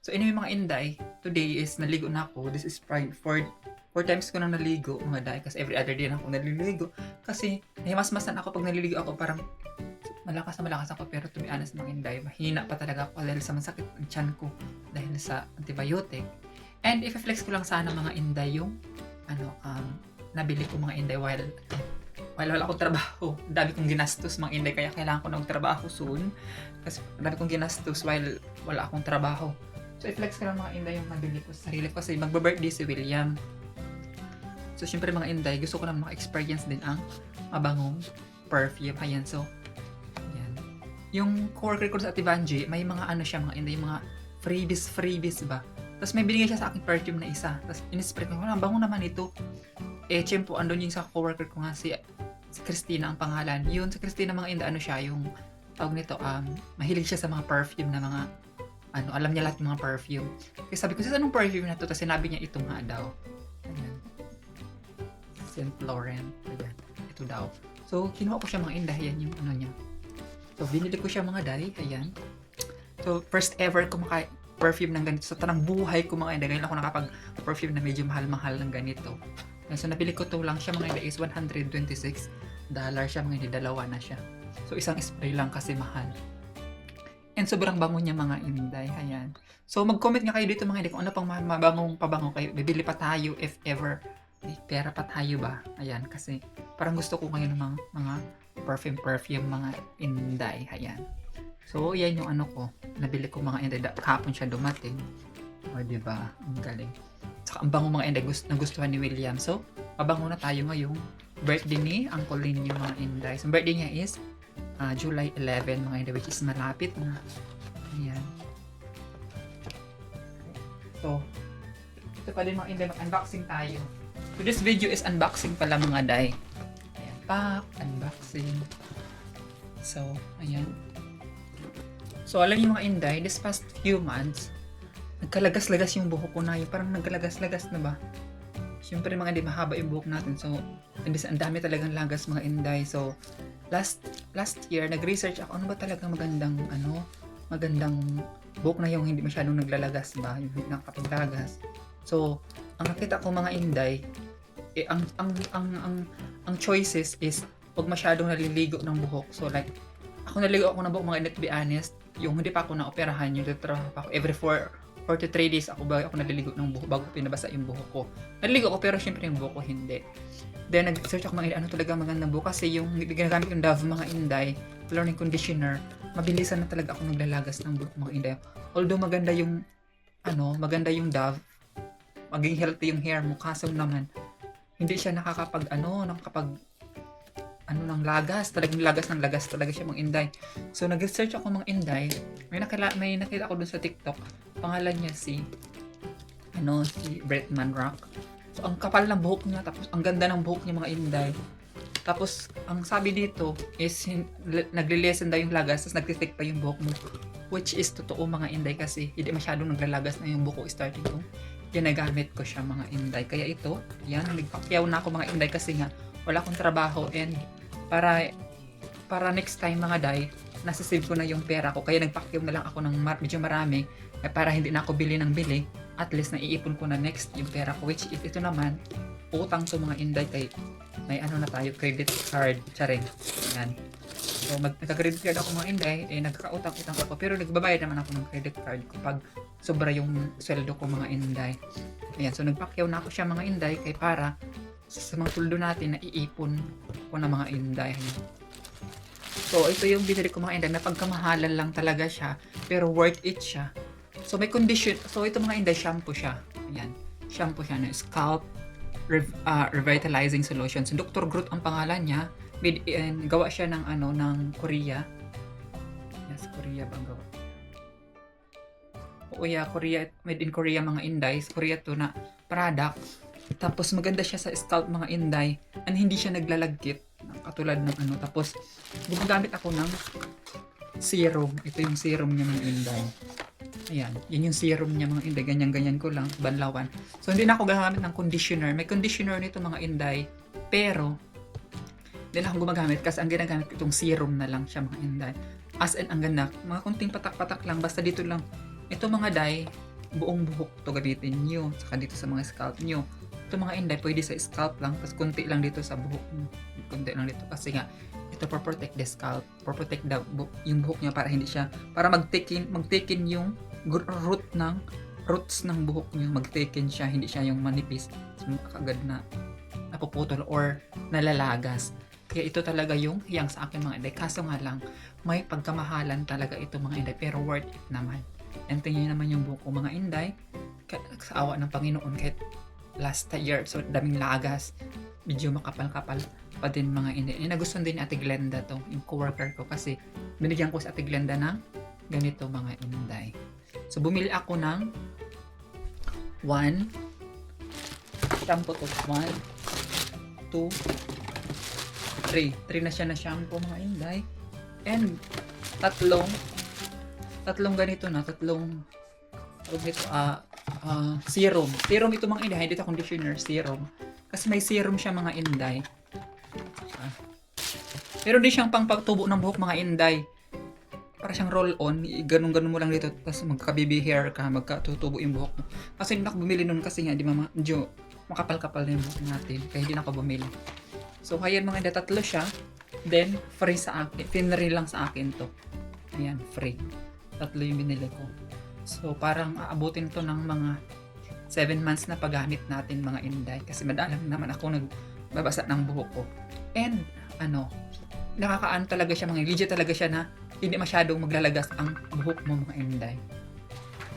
So anyway mga inday, today is naligo na ako. This is Friday. Four times ko nang naligo mga day kasi every other day na ako naliligo. Kasi nahimasmasan ako pag naliligo ako, parang malakas na malakas ako, pero to be honest mga inday, mahina pa talaga ako dahil sa masakit ang tiyan ko dahil sa antibiotic. And i-flex ko lang sana mga inday yung nabili ko mga inday while wala akong trabaho. Ang dami kong ginastos mga inday, kaya kailangan ko na magtrabaho soon. Kasi ang dami kong ginastos while wala akong trabaho. So i-flex ko lang mga inday yung nabili ko sa sarili ko kasi magba-birthday si William. So syempre mga inday, gusto ko na maka-experience din ang mabangong perfume. Ayan, so ayan. Yung coworker ko sa Ativanji, may mga siya mga inday, mga freebies ba. Tapos may binigay siya sa akin perfume na isa. Tapos in-spray ko, bango naman ito. Tiyempo, andun yung sa coworker ko nga, si Christina ang pangalan. Yun, sa Christina mga inday, siya, yung tawag nito, mahilig siya sa mga perfume na mga, alam niya lahat ng mga perfume. Kaya sabi ko, anong perfume na to? Tapos sinabi niya, ito nga daw. Ayan. St. Laurent. Ayan. Ito daw. So, kinuha ko siya mga inday. Ayan yung niya. So, binili ko siya mga day. Ayan. So, first ever ko perfume ng ganito. So, tanang buhay ko mga inday. Ngayon ako nakapag-perfume na medyo mahal-mahal ng ganito. So, nabili ko to lang siya mga inday is $126 siya mga inday. Dalawa na siya. So, isang spray lang kasi mahal. And sobrang bango niya mga inday. Ayan. So, mag-comment nga kayo dito mga inday kung ano pang mabangong pabango kayo. Bibili pa tayo if ever. Pera pa tayo ba? Ayan. Kasi parang gusto ko ngayon ng mga perfume mga inday. Ayan. So, yan yung ko. Nabili ko mga inday. Kahapon siya dumating. O, diba? Ang galing. Saka ang bango mga inday. Nagustuhan ni William. So, pabango na tayo ngayong birthday ni Uncle Ninyo mga inday. So, birthday niya is July 11 mga inday, which is malapit na. Ayan. So, ito pa din mga inday. Mag-unboxing tayo. So, this video is unboxing pala mga day. Ayan. Unboxing. So, ayan. So, alam niyo mga inday, this past few months, nagkalagas-lagas yung buhok ko na yun. Parang nagkalagas-lagas na ba? Siyempre mga hindi mahaba yung buhok natin. So, ang dami talagang lagas mga inday. So, last year, nag-research ako, ano ba talagang magandang buhok na yung hindi masyadong naglalagas ba? Yung hindi nakapaglagas. So, ang nakita ko mga inday, ang choices is, huwag masyadong naliligo ng buhok. So, like, ako naligo ako ng buhok mga inday, to be honest. Yung hindi pa ako na-operahan, yung trabaho pa ako, every 4 to 3 days ako naliligo ng buhok bago pinabasa yung buhok ko. Naliligo ko pero syempre yung buhok ko hindi. Then nag-search ako mga talaga magandang buhok kasi yung ginagamit yung Dove mga inday, learning conditioner, mabilisan na talaga ako naglalagas ng buhok mga inday. Although maganda yung Dove, maging healthy yung hair mo, kaso naman hindi siya nakakapag ng lagas, talagang lagas talaga siya mga inday. So nag-research ako mga inday, may nakita ako dun sa TikTok, pangalan niya si Bretman Rock. So ang kapal ng buhok niya, tapos ang ganda ng buhok niya mga inday. Tapos ang sabi dito is nagle-lessen daw yung lagas, tapos nagtitik pa yung buhok mo, which is totoo mga inday kasi hindi masyadong naglalagas na yung buhok ko starting ko. Ginagamit ko siya mga inday. Kaya ito, yan, nagpakyaw na ako mga inday kasi nga wala akong trabaho, and para next time mga day, nasa-save ko na yung pera ko. Kaya nagpakyaw na lang ako ng medyo marami para hindi na ako bili ng bili. At least naiipon ko na next yung pera ko, which is ito naman, utang to mga inday kay may na tayo, credit card, charing. Yan. So nagka-credit card ako mga inday, nagkakautang-utang ako, pero nagbabayad naman ako ng credit card kapag sobra yung sweldo ko mga inday. Ayan, so nagpakyaw na ako siya mga inday kay para sa mga tuldo natin na iipon ko na mga inday. So, ito yung binili ko mga inday, na pagkamahalan lang talaga siya, pero worth it siya. So, may condition. So, ito mga inday, shampoo siya. Ayan. Shampoo siya na Scalp Revitalizing Solution. So, Dr. Groot ang pangalan niya. Gawa siya ng Korea. Yes, Korea bang gawa? Oo, yeah, Korea. Made in Korea mga inday. Korea to na product. Tapos maganda siya sa scalp mga inday, and hindi siya naglalagkit katulad ng Tapos gumagamit ako ng serum. Ito yung serum niya mga inday. Ayan, yun yung serum niya mga inday. Ganyan ko lang, banlawan. So hindi na ako gagamit ng conditioner. May conditioner nito mga inday, pero hindi na ako gumagamit kasi ang ginagamit ko itong serum na lang siya mga inday. As in, ang ganda. Mga kunting patak-patak lang, basta dito lang. Ito mga day, buong buhok to gamitin nyo. Saka dito sa mga scalp nyo. Ito mga inday, pwede sa scalp lang. Tapos kunti lang dito sa buhok nyo. Kunti lang dito. Kasi nga, ito for protect the scalp. For protect yung buhok nyo para hindi siya, para magtaken yung roots ng buhok nyo. Magtaken siya, hindi siya yung manipis. So, kagad na napuputol or nalalagas. Kaya ito talaga yung hiyang sa akin mga inday. Kaso nga lang, may pagkamahalan talaga ito mga inday. Pero worth it naman. And tingnan naman yung buhok ko mga inday. Sa awa ng Panginoon, kahit last year, so daming lagas. Medyo makapal-kapal pa din mga inday. Nagustuhan din ni Ate Glenda to, yung coworker ko. Kasi binigyan ko si Ate Glenda ng ganito mga inday. So bumili ako ng 1 shampoo to. 1, 2, 3 na siya na shampoo mga inday. And tatlong ganito na, serum ito mga inday, hindi ito conditioner, serum kasi may serum siya mga inday. Pero di siyang pang pagtubo ng buhok mga inday, para siyang roll on, ganun mo lang dito, tapos magka-baby hair ka, magkatutubo yung buhok mo. Kasi hindi na ako bumili nun kasi nga di medyo makapal-kapal na yung buhok natin, kaya hindi na ako bumili. So, ayan mga inday, 3 siya. Then, free sa akin. Finry lang sa akin to. Ayan, free. 3 yung binili ko. So, parang aabutin to ng mga 7 months na paggamit natin mga inday. Kasi madalang naman ako nagbabasa ng buhok ko. And, nakakaano talaga siya mga legit talaga siya na hindi masyadong maglalagas ang buhok mo mga inday.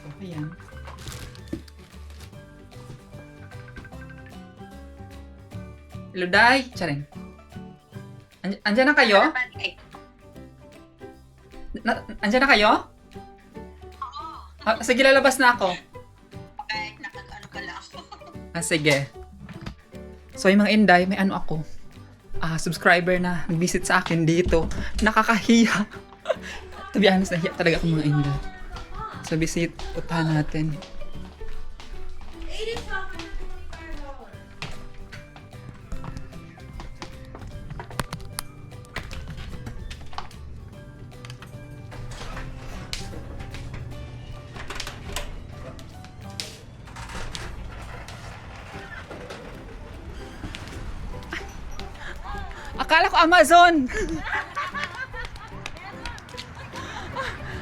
So, ayan. Hello, Day! Charing. Andiyan na kayo? Andiyan na kayo? Oo. Sige, lalabas na ako. Okay, nakag-ano pala ako. Sige. So, yung mga inday, may ako. Subscriber na nag-visit sa akin dito. Nakakahiya. To be honest, nahiya talaga ako mga inday. So, visit. Puntahan natin. Akala ko Amazon!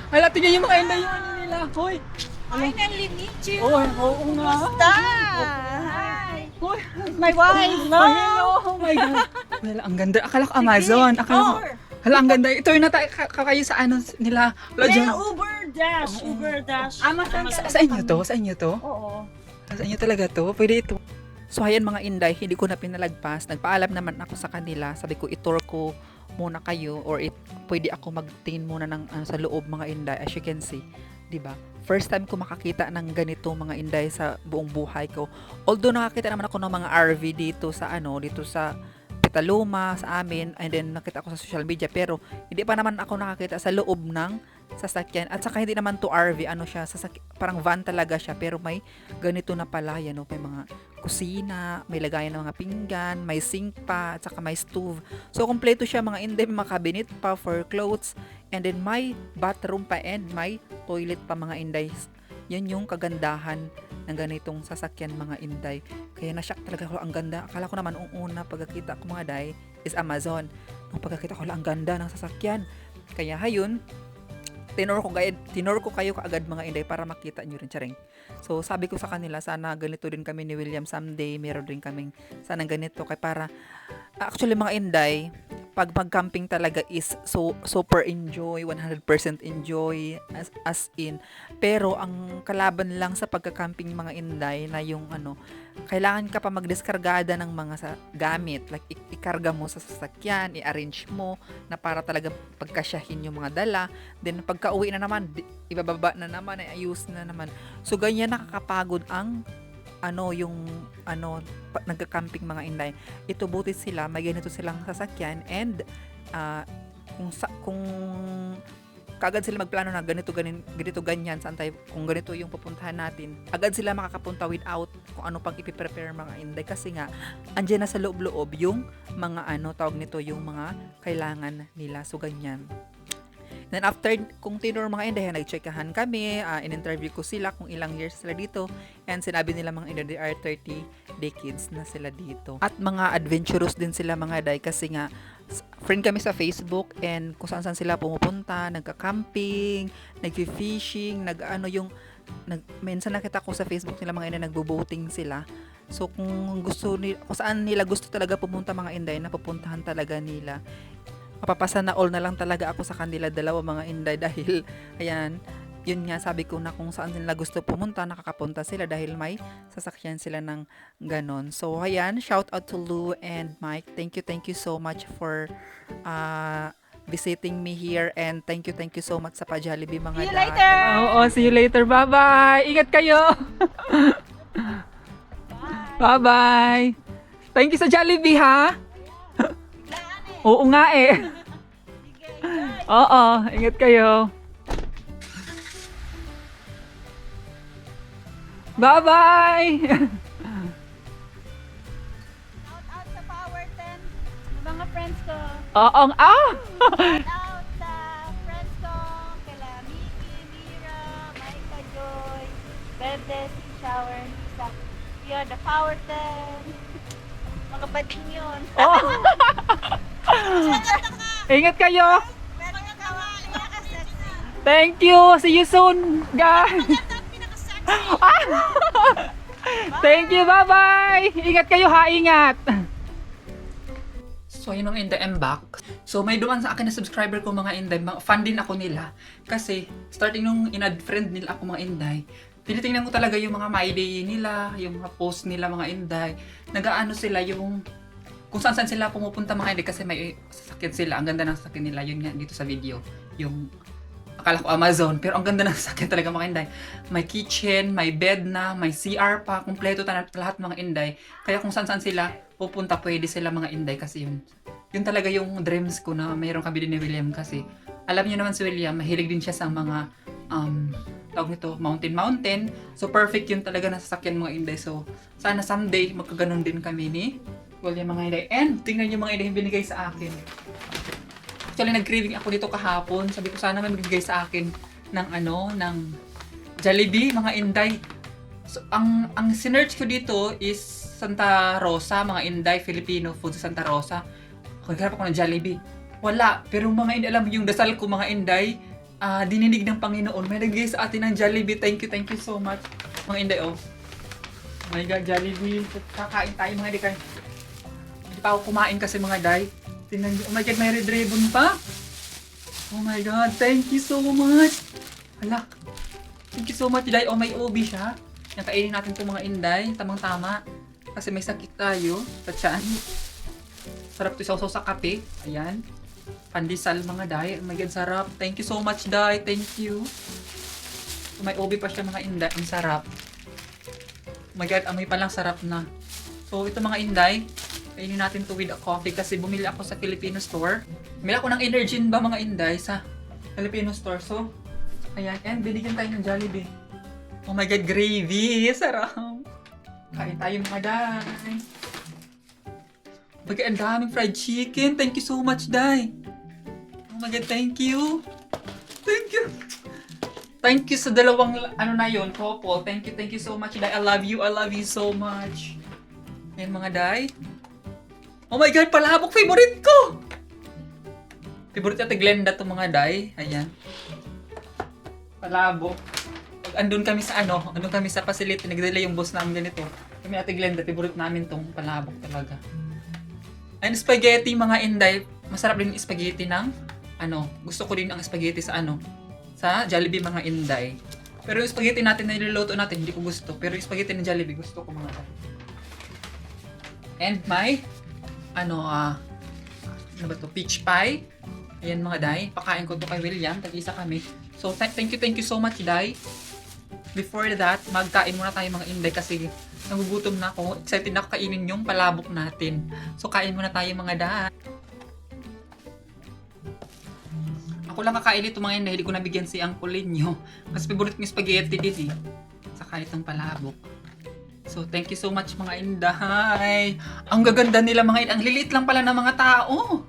Hala, tingnan yung mga inday yung nila. Hoy! Hi, Nelly, meet you. Oo nga. Hi. Hoy! My wife. No! Oh my God. Hala, ang ganda. Akala ko Amazon. Hala, ang ganda. Ito yung kakayo sa nila. Hala, dyan. Uber Dash. Amazon. Sa inyo to? Sa inyo to? Oo. Sa inyo talaga to? Pwede ito. So, ayan mga inday, hindi ko na pinalagpas. Nagpaalam naman ako sa kanila. Sabi ko, itour ko muna kayo or pwede ako magtingin muna ng sa loob mga inday. As you can see, 'di ba? First time ko makakita ng ganito mga inday sa buong buhay ko. Although nakakita naman ako ng mga RV dito sa Petaluma sa amin, and then nakita ko sa social media, pero hindi pa naman ako nakakita sa loob ng sasakyan. At saka hindi naman to RV, parang van talaga siya, pero may ganito na pala, may mga kusina, may lagayan ng mga pinggan, may sink pa, at saka may stove. So kompleto siya mga inday, may mga cabinet pa for clothes, and then may bathroom pa and may toilet pa mga inday. Yan yung kagandahan ng ganitong sasakyan mga inday. Kaya na-shock talaga ako, ang ganda. Akala ko naman una pagkakita ko mga day is Amazon. Nung pagkakita ko lang, ang ganda ng sasakyan. Kaya hayun, tinor ko kayo kaagad mga inday para makita nyo rin, charing. So sabi ko sa kanila, sana ganito din kami ni William someday, meron din kaming sana ganito. Kaya para, actually mga inday, pag mag-camping talaga is super enjoy, 100% enjoy as in. Pero ang kalaban lang sa pagka-camping mga inday na yung kailangan ka pa magdeskargada ng mga gamit, like ikarga mo sa sasakyan, i-arrange mo na para talaga pagkasyahin yung mga dala. Then pagka-uwi na naman, ibababa na naman, ayus na naman. So ganyan nakakapagod ang nagka-camping mga inday. Ito buti sila, may ganito silang sasakyan, and kung kaagad sila magplano na ganito ganyan saan tayo, kung ganito yung pupuntahan natin, agad sila makakapunta without kung ano pang ipiprepare mga inday, kasi nga andyan na sa loob-loob yung mga tawag nito, yung mga kailangan nila. So ganyan. Then after kung tinuro mga inday, nag-checkahan kami, in-interview ko sila kung ilang years sila dito, and sinabi nila mga inday, they are 30 decades na sila dito. At mga adventurous din sila mga day, kasi nga friend kami sa Facebook, and kung saan sila pumupunta, nagka-camping, nag-fishing, minsan nakita ko sa Facebook nila mga inday, nagbo-boating sila. So kung kung saan nila gusto talaga pumunta mga inday, napupuntahan talaga nila. Mapapasa na all na lang talaga ako sa kanila dalawa mga inday, dahil ayan, yun nga sabi ko na kung saan nila gusto pumunta, nakakapunta sila dahil may sasakyan sila ng ganon. So ayan, shout out to Lou and Mike. Thank you so much for visiting me here, and thank you so much sa pa-Jollibee mga See you day. later! Oo, see you later. Bye-bye! Ingat kayo! Bye-bye! Thank you sa Jollibee, ha? Oo nga eh. Oo, ingat kayo. Bye-bye! Shout out sa Power 10. Mga friends ko. Oo, Shout out sa friends ko. Kala Miki, Mira, Maika, Joy, Bebe, si Shower, Lisa. We are the Power 10. Mga bading yun. Oh. Ingat kayo. Mga pinaka-sexy. Thank you. See you soon, guys. Thank you. Bye-bye. Ingat kayo ha. Ingat. So, yun ang Inday, I'm back. So, may duman sa akin na subscriber ko mga Inday. Fan din ako nila. Kasi, starting nung in-add friend nila ako mga Inday, tinitingnan ko talaga yung mga my day nila, yung mga post nila mga Inday. Nag-aano sila yung kung saan sila pumupunta mga Inday, kasi may sasakyan sila. Ang ganda ng sasakyan nila. Yun nga dito sa video. Yung akala ko Amazon, pero ang ganda ng sasakyan talaga mga Inday. May kitchen, may bed na, may CR pa, kumpleto lahat mga Inday. Kaya kung saan sila pupunta, pwede sila mga Inday, kasi yun talaga yung dreams ko na mayroon kami din ni William, kasi alam niyo naman si William, mahilig din siya sa mga tawag nito, mountain. So perfect yun talaga na sasakyan mga Inday. So sana someday magkaganon din kami ni William mga Inday. And tingnan niyo mga Inday yung binigay sa akin. Actually nag-craving ako dito kahapon. Sabi ko sana may magbigay sa akin ng Jollibee mga Inday. So ang sinearch ko dito is Santa Rosa mga Inday, Filipino food sa Santa Rosa. Naghanap ako ng Jollibee. Wala. Pero mga Inday, alam mo yung dasal ko mga Inday, dininig ng Panginoon. May nagbigay sa atin ng Jollibee. Thank you so much. Mga Inday, oh. Oh my God, Jollibee. Kakain tayo mga Inday. Hindi pa ako kumain kasi mga Day. Tingnan niyo. Oh my God, may red ribbon pa. Oh my God, thank you so much. Hala. Thank you so much, Day. Oh, may ubi siya. Yan, kainin natin itong mga Inday. Tamang-tama. Kasi may sakit tayo sa tiyan. Sarap ito sausaw sa kape. Ayan. Pandesal mga Day. Oh my God, sarap. Thank you so much, Day. Thank you. May ubi pa siya mga Inday. Ang sarap. Oh my God, amoy pa lang sarap na. So, ito mga Inday. Kainin natin to with a coffee kasi bumili ako sa Filipino store. Bumili ako ng Energin ba mga Inday sa Filipino store. So, ayan. And binigyan tayo ng Jollibee. Oh my God, gravy. Sarap. Kain tayo mga Day. Oh my God, ang daming fried chicken. Thank you so much, Day. Oh my God, thank you. Thank you. Thank you sa dalawang, couple. Thank you so much, Day. I love you so much. Ayan mga Day. Oh my God, palabok, favorite ko! Favorite natin Glenda to mga Day. Ayan. Palabok. Pag andun kami sa andun kami sa facility, nagdala yung boss namin ganito. Kami ate Glenda, favorite namin tong palabok talaga. And spaghetti mga Inday, masarap din yung spaghetti ng gusto ko din ang spaghetti sa sa Jollibee mga Inday. Pero yung spaghetti natin na niluluto natin, hindi ko gusto. Pero yung spaghetti ng Jollibee, gusto ko mga Day. And may peach pie. Ayan mga Day, pakain ko to kay William, tag-isa kami. So thank you so much Day. Before that, magkain muna tayo mga Inday kasi nagugutom na ako. Excited na ako kainin yung palabok natin. So kain muna tayo mga Day. Ako lang kakain ito mga Inday, hindi ko nabigyan si Uncle Linyo. Kasi favorite ng spaghetti din Saka itong palabok. So, thank you so much mga Inday. Ang gaganda nila mga Inday. Ang liliit lang pala ng mga tao.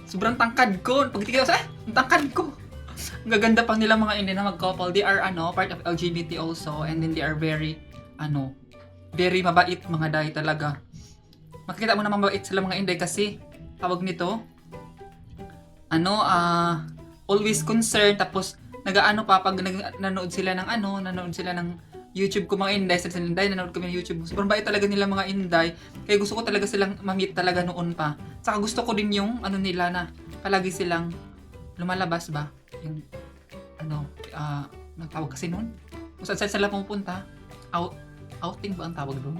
Sobrang tangkad ko. Pag tingin ko ang tangkad ko. Ang gaganda pa nila mga Inday na mag-couple. They are part of LGBT also, and then they are very very mabait mga day talaga. Makikita mo naman mabait sila mga Inday kasi tawag nito always concerned, tapos nagaano pa pag nanood sila ng YouTube ko mga Inday, sa Inday nanood kami ng YouTube. Sobrang bait talaga nila mga Inday. Kaya gusto ko talaga silang ma-meet talaga noon pa. Saka gusto ko din yung nila na palagi silang lumalabas ba? Yung ang tawag kasi noon? Kung saan sila pumunta? Outing ba ang tawag doon?